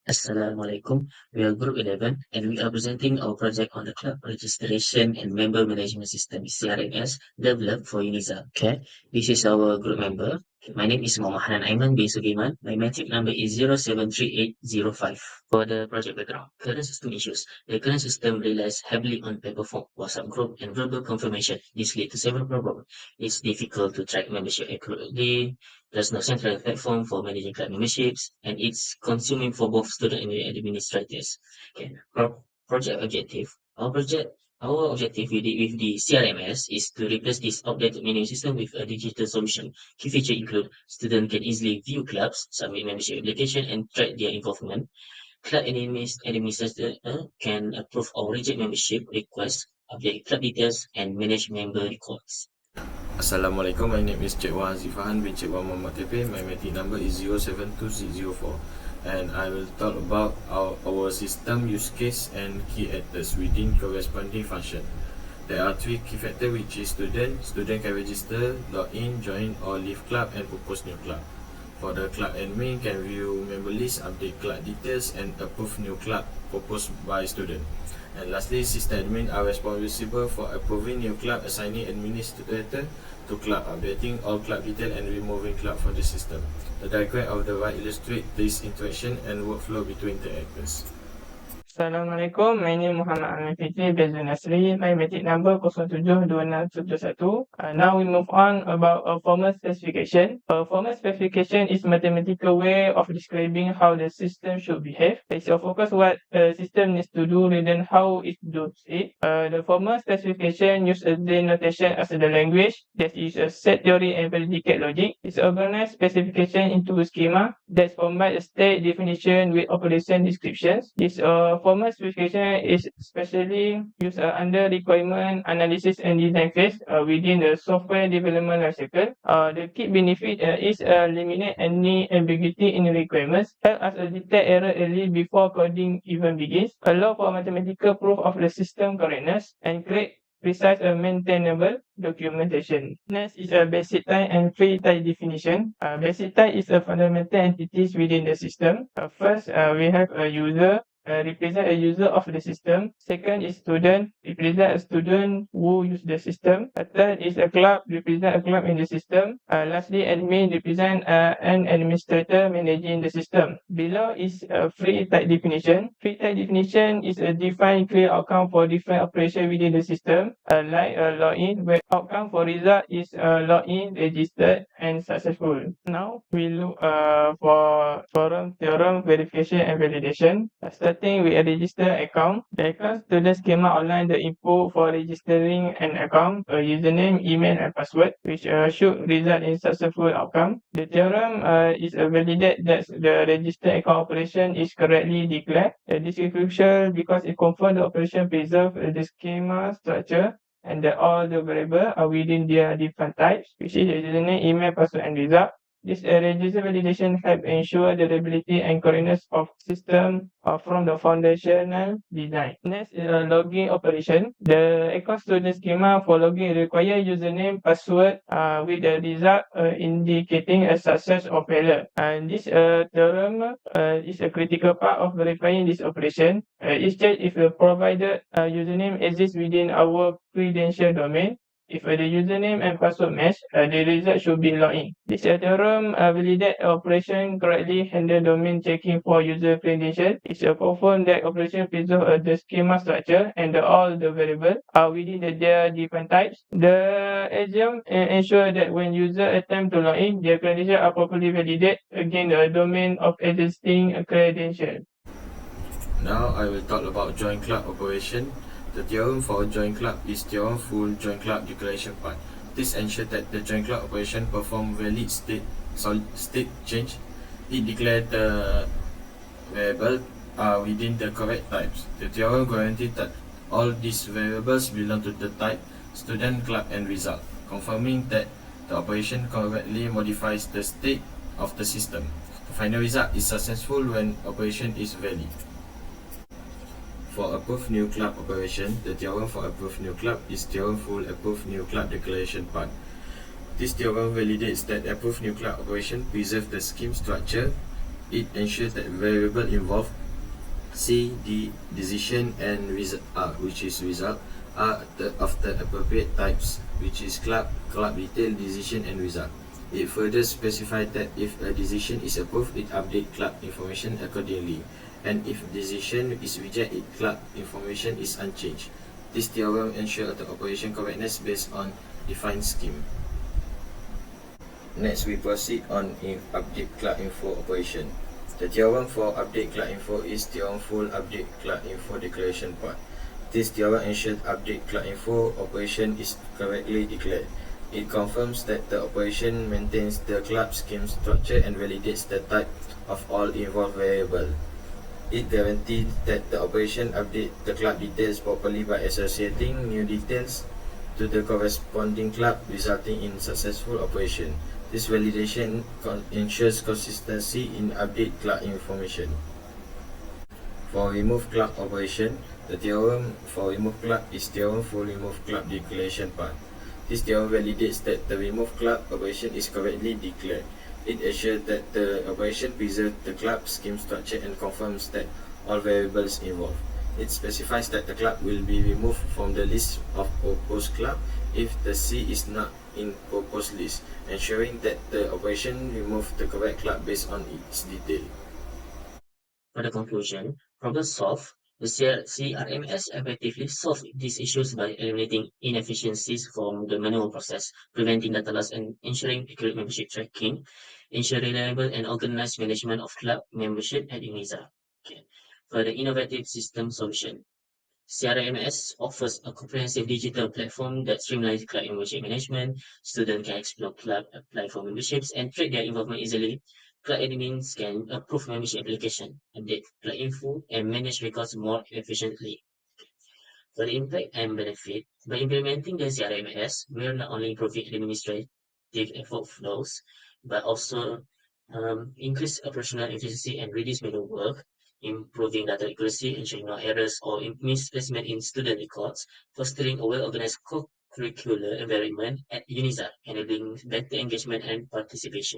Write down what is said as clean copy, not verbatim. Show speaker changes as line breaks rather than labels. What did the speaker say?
Assalamualaikum. We are Group 11 and we are presenting our project on the Club Registration and Member Management System CRMS developed for UNISA. Okay, this is our group member. My name is Muhammad Hanan AIMAN bin SUGIMAN. My metric number is 073805. For the project background, current system issues. The current system relies heavily on paper form, WhatsApp group, and verbal confirmation. This leads to several problems. It's difficult to track membership accurately. There's no central platform for managing club memberships, and it's consuming for both student and administrators. Okay. Project objective. Our objective with the CRMS is to replace this outdated menu system with a digital solution. Key features include students can easily view clubs, submit membership application, and track their involvement. Club administrator can approve or reject membership requests, update club details, and manage member records.
Assalamualaikum, my name is Cik Haziq Farhan bin Cik Muhammad TEPEY. My metric number is 072604 and I will talk about our system use case and key actors within corresponding function. There are three key factors, which is student can register, log in, join or leave club and propose new club. For the club admin can view member list, update club details and approve new club proposed by student. And lastly, system admin are responsible for approving new club, assigning administrator to club, updating all club detail and removing club from the system. The diagram of the right illustrates this interaction and workflow between the actors.
Assalamualaikum, my name is Muhammad FITRI bin ZULNASRI. My metric number 072626. Now we move on about a formal specification. A formal specification is mathematical way of describing how the system should behave. It's your focus what the system needs to do rather than how it does it. The formal specification uses a denotation as the language that is a set theory and predicate logic. It's organized specification into a schema that combines a state definition with operation descriptions. This formal specification is especially used under requirement analysis and design phase within the software development lifecycle. The key benefit is eliminate any ambiguity in the requirements, help us detect error early before coding even begins, allow for mathematical proof of the system correctness, and create precise and maintainable documentation. Next is a basic type and free type definition. Basic type is a fundamental entities within the system. First, we have a user, represent a user of the system. Second is student, represent a student who use the system. Third is a club, represent a club in the system. Lastly, admin, represent an administrator managing the system. Below is a free type definition. Free type definition is a defined clear outcome for different operation within the system, like a login, where outcome for result is login, registered, and successful. Now we look for theorem, verification, and validation. Starting with a register account. The account student schema outline the input for registering an account, a username, email, and password, which should result in successful outcome. The theorem is validate that the register account operation is correctly declared. This is crucial because it confirms the operation preserve the schema structure and that all the variables are within their defined types, which is the username, email, password, and result. This register validation help ensure the reliability and correctness of system from the foundational design. Next is a login operation. The account student schema for login require username, password with the result indicating a success or failure. And this theorem is a critical part of verifying this operation. It checks if the provided username exists within our credential domain. If the username and password match, the result should be login. This theorem validate operation correctly handle domain checking for user credential. It's confirm that operation preserve the schema structure and all the variables are within their defined types. The exam ensure that when user attempt to log in, their credentials are properly validated against the domain of existing credential.
Now I will talk about joint club operation. The theorem for joint club is theorem full joint club declaration part. This ensures that the joint club operation perform valid state change. It declares the variable are within the correct types. The theorem guarantees that all these variables belong to the type student, club, and result, confirming that the operation correctly modifies the state of the system. The final result is successful when operation is valid. For approved new club operation, the theorem for approved new club is theorem full approved new club declaration part. This theorem validates that approved new club operation preserves the scheme structure It ensures that variable involved C, D, decision, and which is result, are of the appropriate types, which is club, club detail, decision, and result. It further specifies that if a decision is approved, it updates club information accordingly, and if decision is rejected, club information is unchanged. This theorem ensures the operation correctness based on defined scheme. Next, we proceed on update club info operation. The theorem for update club info is theorem full update club info declaration part. This theorem ensures update club info operation is correctly declared. It confirms that the operation maintains the club scheme structure and validates the type of all involved variable. It guarantees that the operation updates the club details properly by associating new details to the corresponding club, resulting in successful operation. This validation ensures consistency in update club information. For remove club operation, the theorem for remove club is theorem for remove club declaration part. This theorem validates that the remove club operation is correctly declared. It assures that the operation preserves the club scheme structure and confirms that all variables involved. It specifies that the club will be removed from the list of proposed club if the C is not in proposed list, ensuring that the operation removes the correct club based on its detail.
For the conclusion, problem solved. The CRMS effectively solved these issues by eliminating inefficiencies from the manual process, preventing data loss and ensuring accurate membership tracking, ensure reliable and organized management of club membership at UNISA. Okay. For the innovative system solution, CRMS offers a comprehensive digital platform that streamlines club membership management. Students can explore club, apply for memberships, and track their involvement easily. Club admins can approve membership application, update club info, and manage records more efficiently. For the impact and benefit, by implementing the CRMS, we are not only improving administrative effort flows, but also increase operational efficiency and reduce manual work, improving data accuracy, ensuring no errors or misplacement in student records, fostering a well-organized co-curricular environment at UNISA, enabling better engagement and participation.